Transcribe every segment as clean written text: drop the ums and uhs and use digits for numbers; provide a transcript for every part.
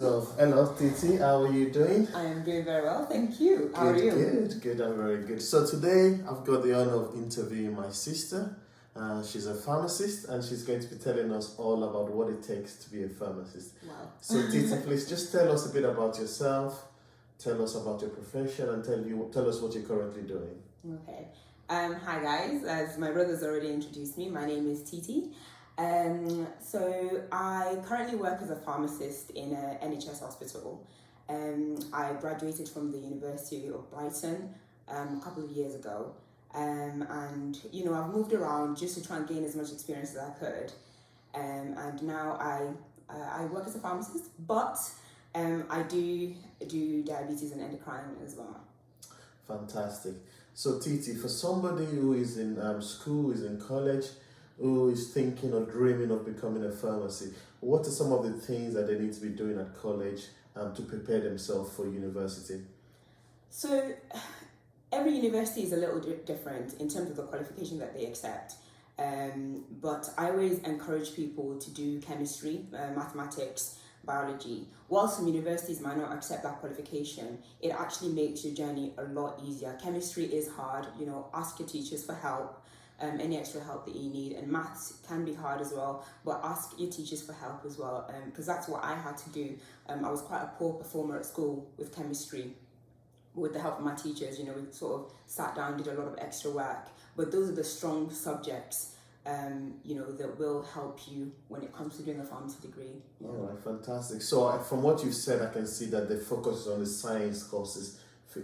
So, hello Titi, how are you doing? I am doing very well, thank you. How are you? Good, I'm very good. So today I've got the honor of interviewing my sister. She's a pharmacist and she's going to be telling us all about what it takes to be a pharmacist. Wow. So Titi, please just tell us a bit about yourself, tell us about your profession and tell us what you're currently doing. Okay. Hi guys, as my brother's already introduced me, my name is Titi. So I currently work as a pharmacist in an NHS hospital. I graduated from the University of Brighton a couple of years ago. And I've moved around just to try and gain as much experience as I could. And now I work as a pharmacist, but I do diabetes and endocrine as well. Fantastic. So Titi, for somebody who is in school, is in college, who is thinking or dreaming of becoming a pharmacist, what are some of the things that they need to be doing at college to prepare themselves for university? So every university is a little different in terms of the qualification that they accept. But I always encourage people to do chemistry, mathematics, biology. While some universities might not accept that qualification, it actually makes your journey a lot easier. Chemistry is hard, ask your teachers for help. Any extra help that you need, and maths can be hard as well, but ask your teachers for help as well, because that's what I had to do. I was quite a poor performer at school with chemistry. With the help of my teachers, we sort of sat down, did a lot of extra work, but those are the strong subjects that will help you when it comes to doing a pharmacy degree. All right, fantastic. So from what you've said, I can see that the focus is on the science courses,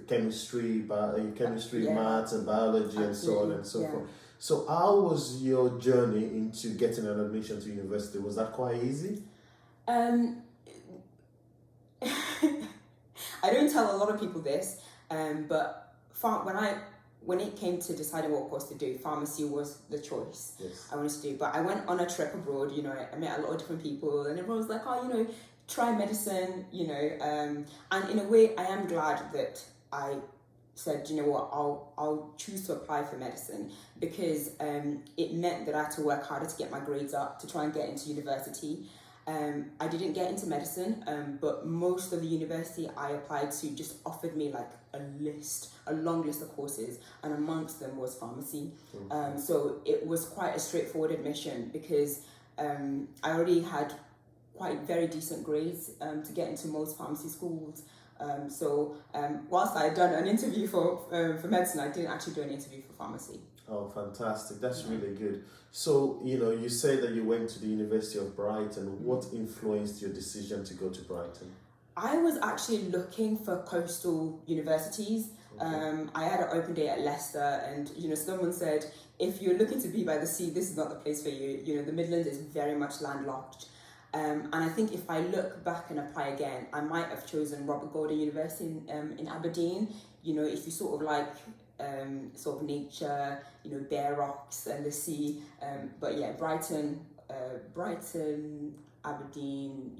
chemistry, maths and biology. Absolutely. And so on and so forth. So how was your journey into getting an admission to university? Was that quite easy? I don't tell a lot of people this, but when it came to deciding what course to do, pharmacy was the choice. Yes. I wanted to do. But I went on a trip abroad, I met a lot of different people, and everyone was like, try medicine, and in a way I am glad that I said, I'll choose to apply for medicine, because it meant that I had to work harder to get my grades up to try and get into university. I didn't get into medicine, but most of the university I applied to just offered me like a long list of courses, and amongst them was pharmacy. Mm-hmm. So it was quite a straightforward admission, because I already had quite very decent grades to get into most pharmacy schools. Whilst I had done an interview for medicine, I didn't actually do an interview for pharmacy. Oh, fantastic. That's really good. So, you said that you went to the University of Brighton. What influenced your decision to go to Brighton? I was actually looking for coastal universities. Okay. I had an open day at Leicester, and, someone said, if you're looking to be by the sea, this is not the place for you. The Midlands is very much landlocked. And I think if I look back and apply again, I might have chosen Robert Gordon University in Aberdeen. If you sort of like sort of nature, bare rocks and the sea. But yeah, Brighton, Aberdeen,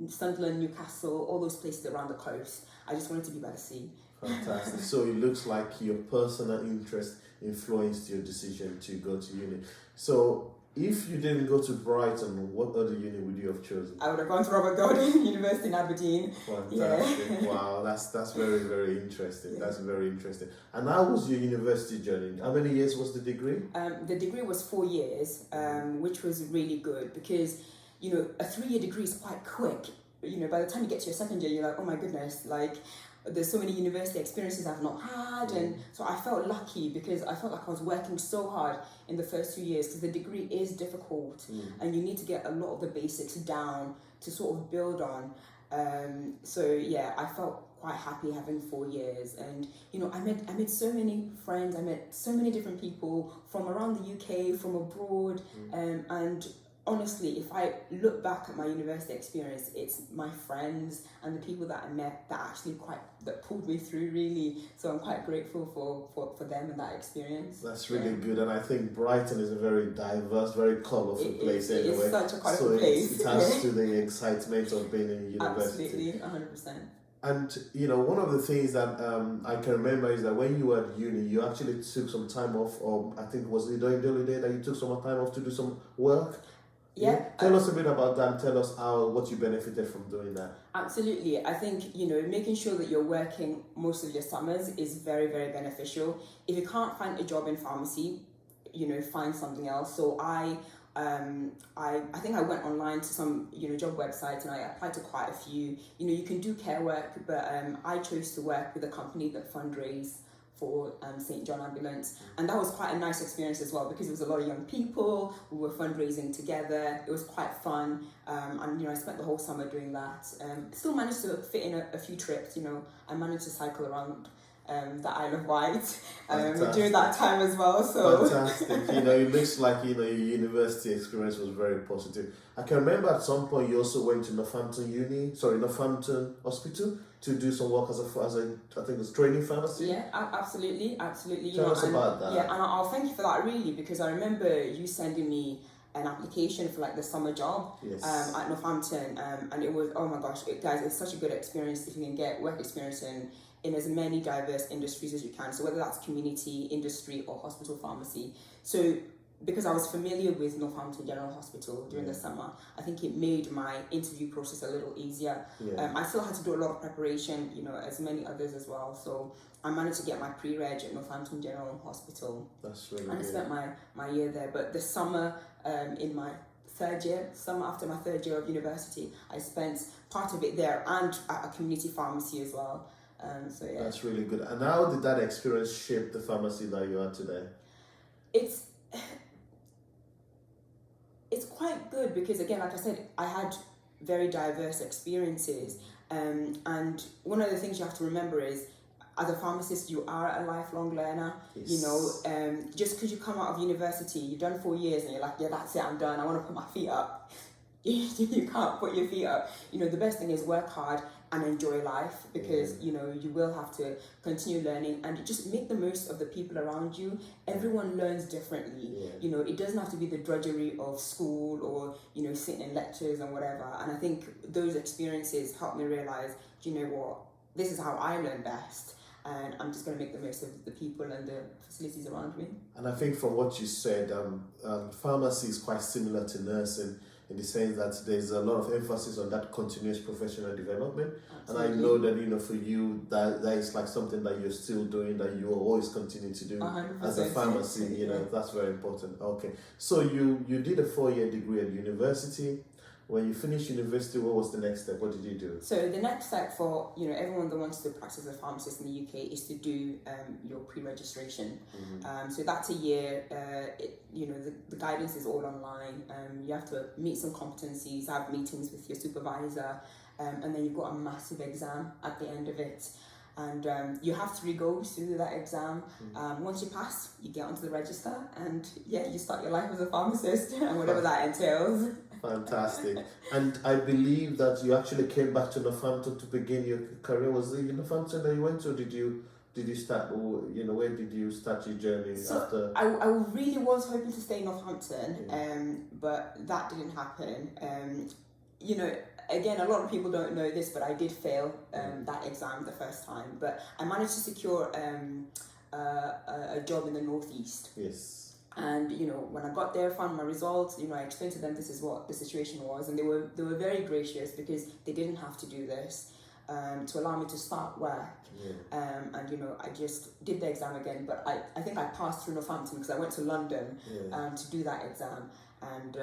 Sunderland, Newcastle, all those places around the coast. I just wanted to be by the sea. Fantastic. So it looks like your personal interest influenced your decision to go to uni. So if you didn't go to Brighton, what other uni would you have chosen? I would have gone to Robert Gordon University in Aberdeen. Fantastic. Yeah. Wow, that's very, very interesting. Yeah. That's very interesting. And how was your university journey? How many years was the degree? The degree was 4 years, which was really good, because, a 3-year degree is quite quick. By the time you get to your second year, you're like, oh my goodness, there's so many university experiences I've not had. And so I felt lucky, because I felt like I was working so hard in the first 2 years, because the degree is difficult and you need to get a lot of the basics down to sort of build on. I felt quite happy having 4 years, and I met so many friends, I met so many different people from around the UK, from abroad, and honestly, if I look back at my university experience, it's my friends and the people that I met that actually that pulled me through, really. So I'm quite grateful for them and that experience. That's really good, and I think Brighton is a very diverse, very colourful place anyway. It's such a colourful place. It adds to the excitement of being in university. Absolutely, 100%. And one of the things that I can remember is that when you were at uni, you actually took some time off, or I think was it during the holiday that you took some time off to do some work? Yeah. Tell us a bit about that. Tell us what you benefited from doing that. Absolutely. I think, making sure that you're working most of your summers is very, very beneficial. If you can't find a job in pharmacy, find something else. So I think I went online to some, job websites, and I applied to quite a few. You can do care work, but I chose to work with a company that fundraise for St. John Ambulance, and that was quite a nice experience as well, because it was a lot of young people who were fundraising together. It was quite fun, and I spent the whole summer doing that. Still managed to fit in a few trips. I managed to cycle around the Isle of Wight during that time as well. So fantastic. It looks like your university experience was very positive. I can remember at some point you also went to Northampton Hospital to do some work as a I think it's training pharmacy. Yeah, absolutely. Tell us about that. Yeah, and I'll thank you for that, really, because I remember you sending me an application for the summer job at Northampton, and it was, oh my gosh, guys, it's such a good experience if you can get work experience in as many diverse industries as you can. So whether that's community, industry, or hospital pharmacy. So because I was familiar with Northampton General Hospital during the summer, I think it made my interview process a little easier. I still had to do a lot of preparation, as many others as well. So I managed to get my pre-reg at Northampton General Hospital. That's really And good. I spent my year there. But the summer in my summer after my third year of university, I spent part of it there and at a community pharmacy as well. So yeah. That's really good. And how did that experience shape the pharmacy that you are today? It's quite good because, again, like I said, I had very diverse experiences. And one of the things you have to remember is, as a pharmacist, you are a lifelong learner. Yes. Just because you come out of university, you've done 4 years, and you're like, yeah, that's it, I'm done, I want to put my feet up. You can't put your feet up. The best thing is work hard and enjoy life, because you will have to continue learning, and just make the most of the people around you. Everyone learns differently. It doesn't have to be the drudgery of school or sitting in lectures and whatever. And I think those experiences helped me realize, this is how I learn best, and I'm just going to make the most of the people and the facilities around me. And I think from what you said, pharmacy is quite similar to nursing, in the sense that there's a lot of emphasis on that continuous professional development. Absolutely. And I know that, for you, that is like something that you're still doing, that you will always continue to do 100%. as a pharmacy, that's very important. Okay. So you did a 4-year degree at university. When you finished university, what was the next step? What did you do? So the next step for everyone that wants to practice as a pharmacist in the UK is to do your pre-registration. So that's a year. The guidance is all online. You have to meet some competencies, have meetings with your supervisor, and then you've got a massive exam at the end of it. And you have 3 goes through that exam. Once you pass, you get onto the register, and you start your life as a pharmacist and whatever that entails. Fantastic. And I believe that you actually came back to Northampton to begin your career. Was it in Northampton that you went to, or did you start, where did you start your journey after? I really was hoping to stay in Northampton, but that didn't happen. Again, a lot of people don't know this, but I did fail that exam the first time. But I managed to secure a job in the Northeast. Yes. And when I got there, found my results, I explained to them this is what the situation was, and they were very gracious, because they didn't have to do this to allow me to start work. And I just did the exam again, but I think I passed through Northampton because I went to London to do that exam. And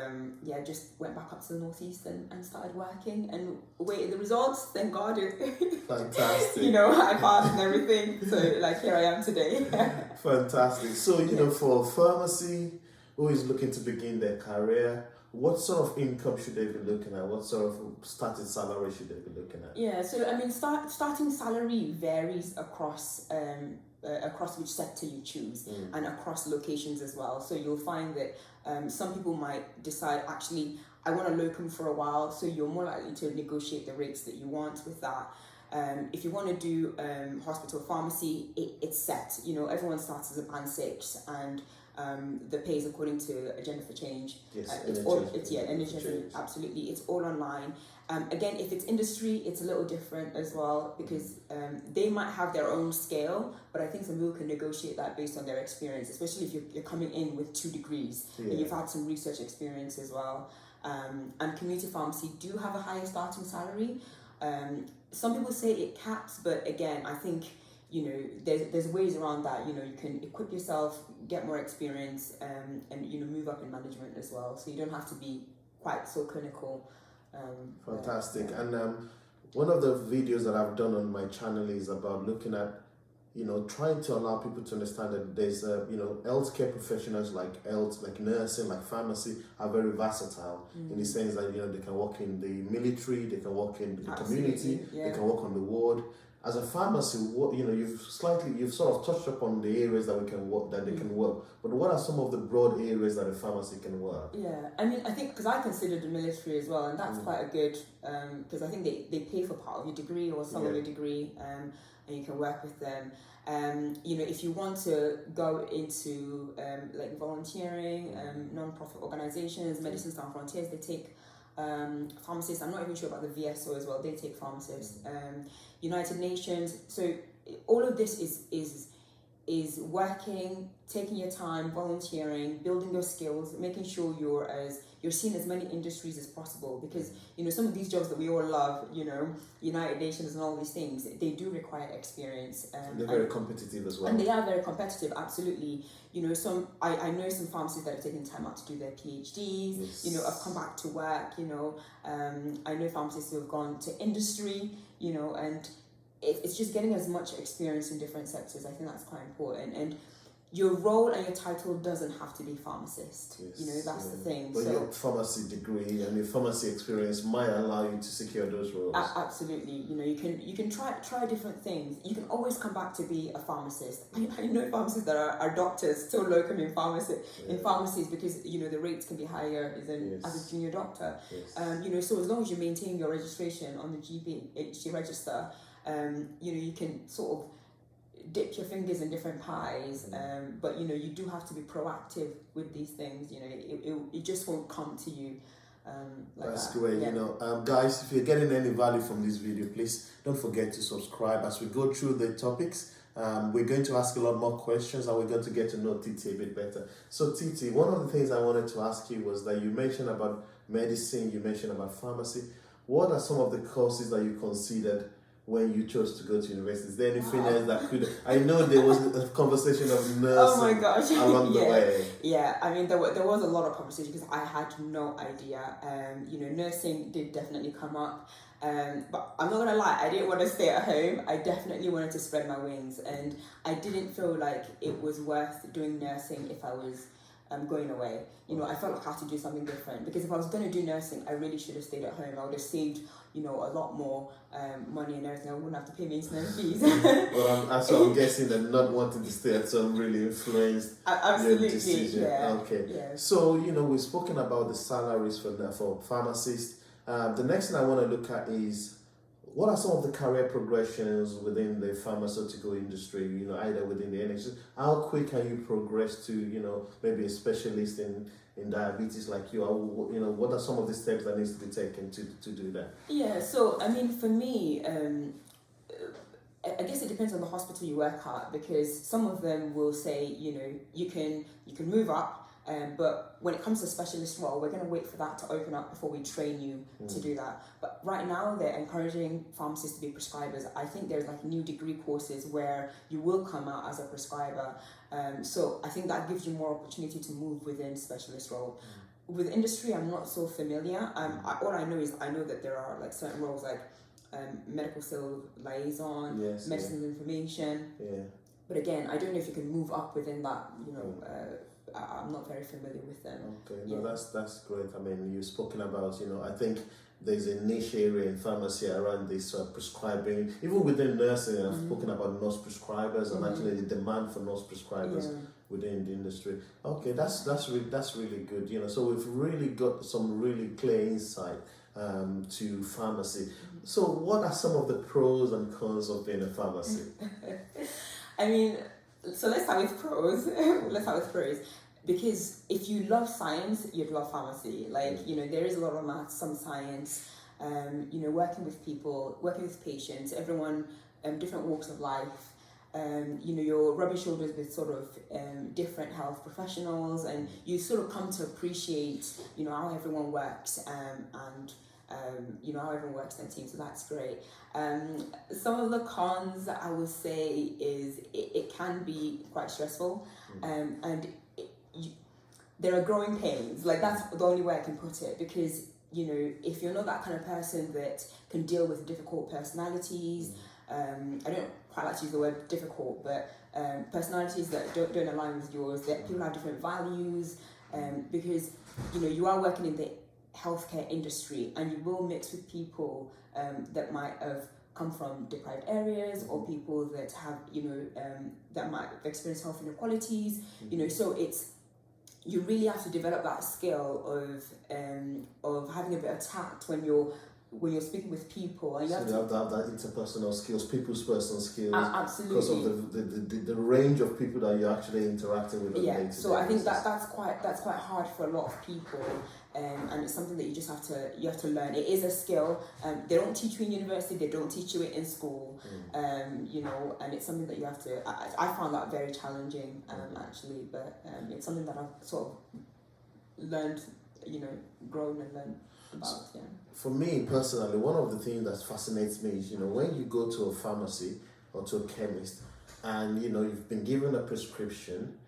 just went back up to the Northeast and started working and waited the results. Thank God. Fantastic. I passed and everything. So here I am today. Fantastic. So, for pharmacy who is looking to begin their career, what sort of income should they be looking at? What sort of starting salary should they be looking at? Yeah, so starting salary varies across which sector you choose and across locations as well. So you'll find that some people might decide, actually, I want to locum for a while, so you're more likely to negotiate the rates that you want with that. If you want to do hospital pharmacy, it's set. Everyone starts as a band 6, and the pay is according to Agenda for Change. Yes, NHS, absolutely. It's all online. Again, if it's industry, it's a little different as well, because they might have their own scale, but I think some people can negotiate that based on their experience, especially if you're coming in with 2 degrees and you've had some research experience as well. And community pharmacy do have a higher starting salary. Some people say it caps, but again, I think, you know, there's ways around that. You know, you can equip yourself, get more experience, and, you know, move up in management as well. So you don't have to be quite so clinical. Fantastic. And one of the videos that I've done on my channel is about looking at, you know, trying to allow people to understand that there's, you know, healthcare professionals like nursing, like pharmacy are very versatile in the sense that, you know, they can work in the military, they can work in the community, they can work on the ward. As a pharmacy, what, you know, you've sort of touched upon the areas that they can work, but what are some of the broad areas that a pharmacy can work? Yeah, I mean, I think, because I consider the military as well, and that's quite a good, because I think they pay for part of your degree or some of your degree, and you can work with them. You know, if you want to go into like volunteering, non-profit organizations, Medicine Sans Frontiers, they take pharmacists. I'm not even sure about the VSO as well. They take pharmacists. United Nations. So all of this is working, taking your time, volunteering, building your skills, making sure you're seen as many industries as possible, because, you know, some of these jobs that we all love, you know, United Nations and all these things, they do require experience. They're very competitive as well. And they are very competitive, absolutely. You know, I know some pharmacists that are taking time out to do their PhDs, you know, have come back to work, you know. I know pharmacists who have gone to industry, you know, and it's just getting as much experience in different sectors. I think that's quite important. And your role and your title doesn't have to be pharmacist. You know, that's the thing. But your pharmacy degree and your pharmacy experience might allow you to secure those roles. Absolutely. You know, you can try different things. You can always come back to be a pharmacist. I know pharmacists that are doctors, still locum in pharmacies, because, you know, the rates can be higher than as a junior doctor. You know, so as long as you maintain your registration on the GP register, you know, you can sort of dip your fingers in different pies, but, you know, you do have to be proactive with these things. You know, it just won't come to you like That's that. great. You know, guys, if you're getting any value from this video, please don't forget to subscribe. As we go through the topics, we're going to ask a lot more questions, and we're going to get to know Titi a bit better. So Titi, one of the things I wanted to ask you was that you mentioned about medicine, you mentioned about pharmacy. What are some of the courses that you considered when you chose to go to university? Is there anything else that could... I know there was a conversation of nursing along the way. Yeah, I mean, there was a lot of conversation because I had no idea. You know, nursing did definitely come up. But I'm not going to lie, I didn't want to stay at home. I definitely wanted to spread my wings. And I didn't feel like it was worth doing nursing if I was going away. You know, I felt like I had to do something different, because if I was going to do nursing, I really should have stayed at home. I would have saved, you know, a lot more money and everything. I wouldn't have to pay maintenance fees. Well, I'm guessing that not wanting to stay at home really influenced your decision. Okay. Yeah. So, you know, we've spoken about the salaries for pharmacists. The next thing I want to look at is, what are some of the career progressions within the pharmaceutical industry, you know, either within the NHS? How quick can you progress to, you know, maybe a specialist in diabetes like you? You know, what are some of the steps that needs to be taken to do that? Yeah, so, I mean, for me, I guess it depends on the hospital you work at, because some of them will say, you know, you can move up, but when it comes to specialist role, we're going to wait for that to open up before we train you to do that. But right now, they're encouraging pharmacists to be prescribers. I think there's like new degree courses where you will come out as a prescriber. So I think that gives you more opportunity to move within specialist role. With industry, I'm not so familiar. All I know is I know that there are like certain roles like medical sales liaison, medicine information. But again, I don't know if you can move up within that, you know, I'm not very familiar with them. Okay, no, that's great. I mean, you've spoken about, you know, I think there's a niche area in pharmacy around this prescribing. Even within nursing, I've spoken about nurse prescribers and actually the demand for nurse prescribers within the industry. Okay, that's really good. You know, so we've really got some really clear insight to pharmacy. So, what are some of the pros and cons of being a pharmacy? I mean, so let's start with pros. Because if you love science, you'd love pharmacy. Like, you know, there is a lot of maths, some science, you know, working with people, working with patients, everyone, different walks of life. you know, you're rubbing shoulders with sort of different health professionals, and you sort of come to appreciate, you know, how everyone works, and you know, how everyone works in a team. So that's great. Some of the cons I would say is it can be quite stressful, and there are growing pains. Like, that's the only way I can put it, because, you know, if you're not that kind of person that can deal with difficult personalities, I don't quite like to use the word difficult, but personalities that don't align with yours, that people have different values, because, you know, you are working in the healthcare industry, and you will mix with people that might have come from deprived areas, or people that have, you know, that might experience health inequalities, you know, so you really have to develop that skill of having a bit of tact when you're speaking with people, and you have to have that interpersonal skills, people's personal skills, absolutely, because of the range of people that you're actually interacting with. Yeah, so I think that's quite hard for a lot of people, and it's something that you just have to learn. It is a skill. They don't teach you in university. They don't teach you it in school. You know, and it's something that you have to. I found that very challenging, actually, but it's something that I've sort of learned, you know, grown and learned about. Yeah. For me personally, one of the things that fascinates me is, you know, when you go to a pharmacy or to a chemist, and, you know, you've been given a prescription,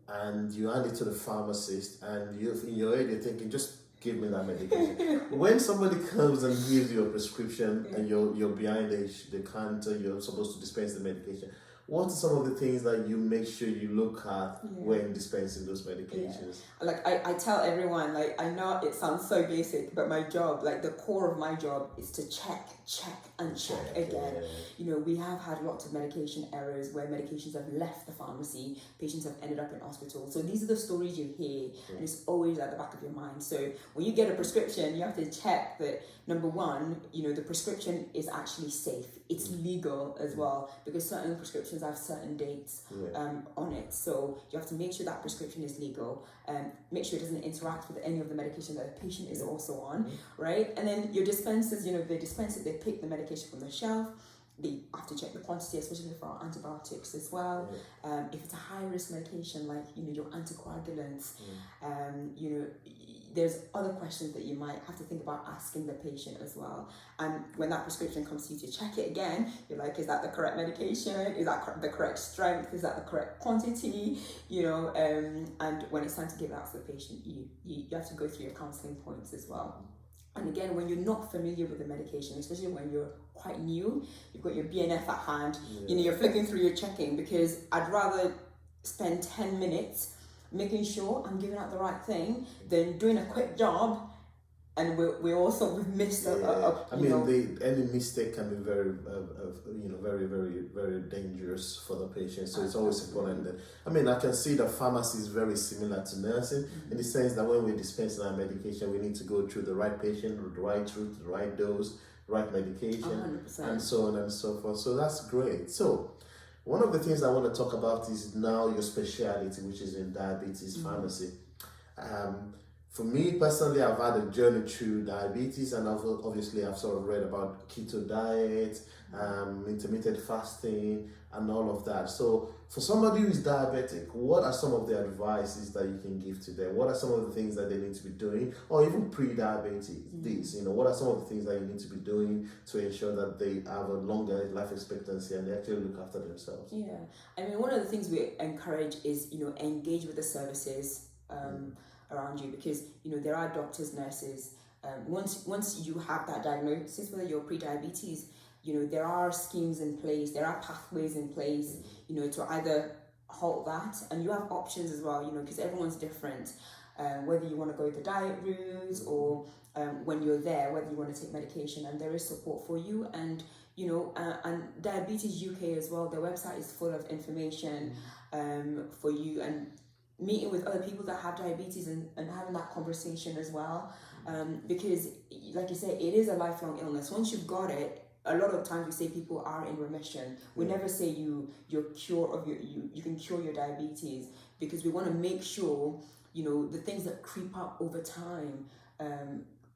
and you hand it to the pharmacist, and in your head you're thinking, just give me that medication. When somebody comes and gives you a prescription, and you're behind the counter, you're supposed to dispense the medication, what are some of the things that you make sure you look at when dispensing those medications? Like, I tell everyone, like, I know it sounds so basic, but my job, like, the core of my job is to check again. You know, we have had lots of medication errors where medications have left the pharmacy, patients have ended up in hospital. So these are the stories you hear, and it's always at the back of your mind. So when you get a prescription, you have to check that, number one, you know, the prescription is actually safe. It's legal as well, because certain prescriptions have certain dates on it. So you have to make sure that prescription is legal, make sure it doesn't interact with any of the medication that the patient is also on, right? And then your dispensers, you know, they dispense it, they pick the medication from the shelf. They have to check the quantity, especially for our antibiotics as well. If it's a high-risk medication, like, you know, your anticoagulants, you know, there's other questions that you might have to think about asking the patient as well. And when that prescription comes to you to check it again, you're like, is that the correct medication? Is that the correct strength? Is that the correct quantity? You know, and when it's time to give it out to the patient, you have to go through your counselling points as well. And again, when you're not familiar with the medication, especially when you're quite new, you've got your BNF at hand, you know, you're flicking through your checking, because I'd rather spend 10 minutes making sure I'm giving out the right thing than doing a quick job and we've missed any mistake can be very very dangerous for the patient. So it's always important that, I can see that pharmacy is very similar to nursing in the sense that when we're dispensing our medication, we need to go through the right patient, the right route, the right dose, right medication, 100%. and so on and so forth. So that's great. So one of the things I want to talk about is now your specialty, which is in diabetes pharmacy. For me personally, I've had a journey through diabetes, and I've sort of read about keto diet, intermittent fasting, and all of that. So for somebody who is diabetic, what are some of the advices that you can give to them? What are some of the things that they need to be doing, or even pre-diabetes? What are some of the things that you need to be doing to ensure that they have a longer life expectancy and they actually look after themselves? Yeah, one of the things we encourage is, engage with the services around you, because there are doctors, nurses. Once you have that diagnosis, whether you're pre-diabetes, there are schemes in place, there are pathways in place, to either halt that, and you have options as well, because everyone's different. Whether you want to go the diet route or when you're there, whether you want to take medication, and there is support for you. And and Diabetes UK as well, their website is full of information for you, and meeting with other people that have diabetes and having that conversation as well, because like you say, it is a lifelong illness. Once you've got it, a lot of times we say people are in remission. We never say you can cure your diabetes, because we want to make sure the things that creep up over time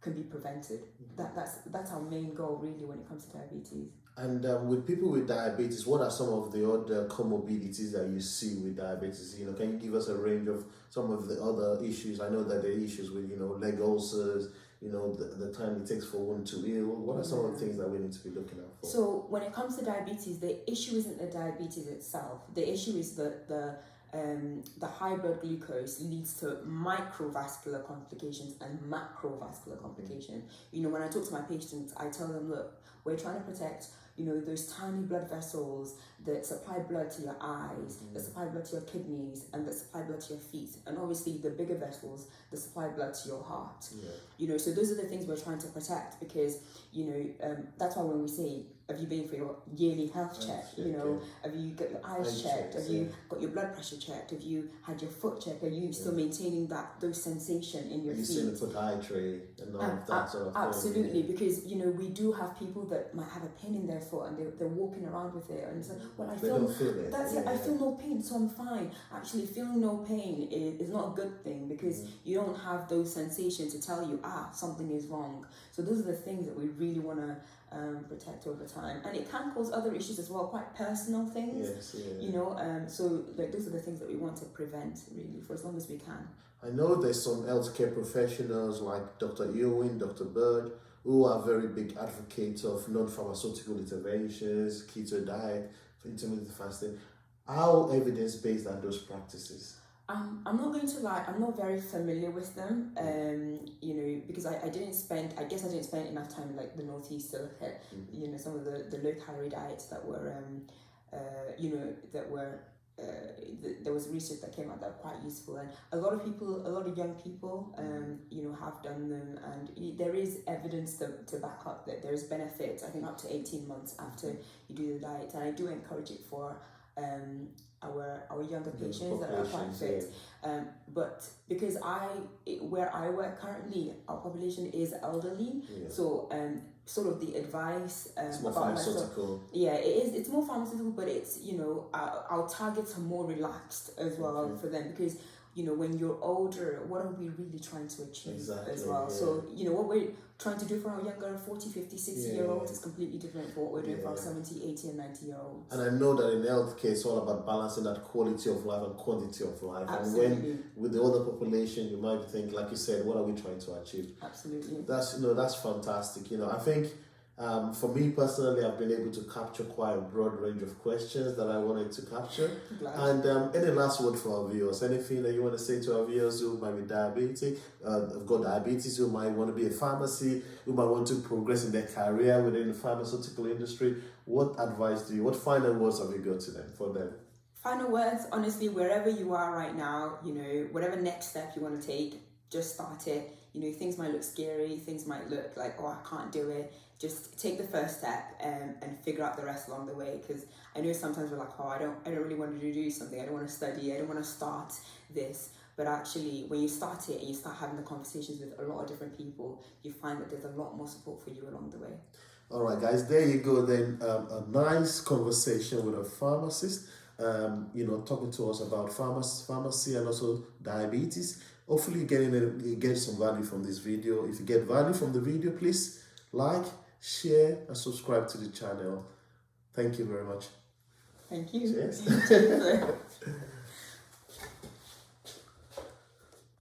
can be prevented. That's our main goal really when it comes to diabetes. And with people with diabetes, what are some of the other comorbidities that you see with diabetes? Can you give us a range of some of the other issues? I know that there are issues with, leg ulcers, the time it takes for one to heal. What are some of the things that we need to be looking out for? So when it comes to diabetes, the issue isn't the diabetes itself. The issue is the high blood glucose leads to microvascular complications and macrovascular complications. When I talk to my patients, I tell them, look, we're trying to protect those tiny blood vessels that supply blood to your eyes, that supply blood to your kidneys, and that supply blood to your feet. And obviously the bigger vessels that supply blood to your heart. So those are the things we're trying to protect, because, that's why when we say, have you been for your yearly health check? Have you got your eyes checked? Have you got your blood pressure checked? Have you had your foot checked? Are you still maintaining those sensation in your feet? You still podiatry and all of that sort of thing. Absolutely, because we do have people that might have a pain in their foot and they're walking around with it, and it's like, well, I feel no pain, so I'm fine. Actually, feeling no pain is not a good thing, because you don't have those sensations to tell you something is wrong. So those are the things that we really want to protect over time, and it can cause other issues as well, quite personal things. So those are the things that we want to prevent really for as long as we can. I know there's some healthcare professionals like Dr. Ewing, Dr. Berg, who are very big advocates of non-pharmaceutical interventions, keto diet, intermittent fasting. How evidence-based are those practices? I'm not going to lie, I'm not very familiar with them, because I didn't spend enough time in like the Northeast to look at, some of the low-calorie diets that were, there was research that came out that were quite useful, and a lot of young people, have done them, and there is evidence to back up that there's benefits, I think up to 18 months after you do the diet, and I do encourage it for our younger patients that are quite fit, but because where I work currently, our population is elderly, so sort of the advice it's more pharmaceutical. It's more pharmaceutical, but it's our targets are more relaxed as well for them, because when you're older, what are we really trying to achieve as well? So what we're trying to do for our younger 40, 50, 60-year-olds is completely different from what we're doing for our 70, 80 and 90-year-olds. And I know that in healthcare, it's all about balancing that quality of life and quantity of life. Absolutely. And when with the older population, you might think, like you said, what are we trying to achieve? Absolutely. That's fantastic. I think for me personally, I've been able to capture quite a broad range of questions that I wanted to capture. And any last word for our viewers? Anything that you want to say to our viewers who might be diabetic, have got diabetes, who might want to be a pharmacy, who might want to progress in their career within the pharmaceutical industry? What final words have you got to them, for them? Final words, honestly, wherever you are right now, whatever next step you want to take, just start it. Things might look scary, things might look like, oh, I can't do it. Just take the first step and figure out the rest along the way, because I know sometimes we're like, oh, I don't really want to do something, I don't want to study, I don't want to start this. But actually, when you start it and you start having the conversations with a lot of different people, you find that there's a lot more support for you along the way. All right, guys, there you go then. A nice conversation with a pharmacist, talking to us about pharmacy and also diabetes. Hopefully you get some value from this video. If you get value from the video, please like, share and subscribe to the channel. Thank you very much. Thank you. Cheers.